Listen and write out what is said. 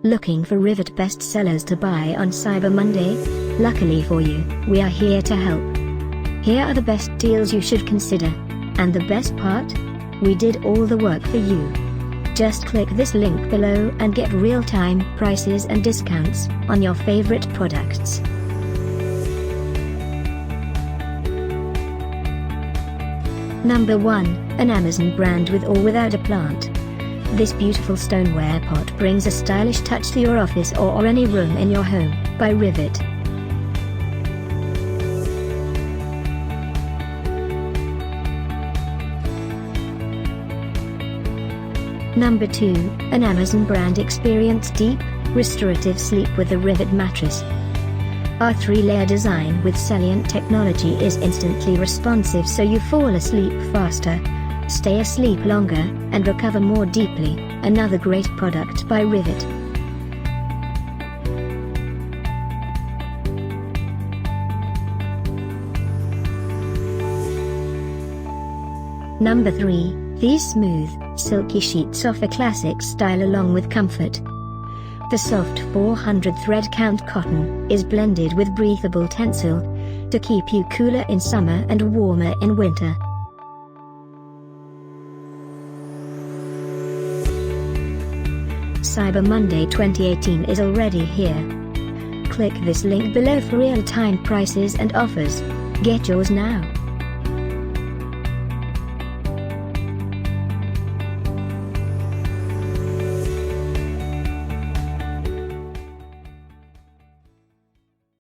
Looking for Rivet bestsellers to buy on Cyber Monday? Luckily for you, we are here to help. Here are the best deals you should consider. And the best part? We did all the work for you. Just click this link below and get real-time prices and discounts on your favorite products. Number 1, an Amazon brand with or without a plant. This beautiful stoneware pot brings a stylish touch to your office or any room in your home, by Rivet. Number 2, an Amazon brand. Experience deep, restorative sleep with the Rivet mattress. Our 3-layer design with Celliant technology is instantly responsive, so you fall asleep faster, stay asleep longer, and recover more deeply. Another great product by Rivet. Number 3, these smooth, silky sheets offer classic style along with comfort. The soft 400 thread count cotton is blended with breathable Tencel to keep you cooler in summer and warmer in winter. Cyber Monday 2018 is already here. Click this link below for real-time prices and offers. Get yours now.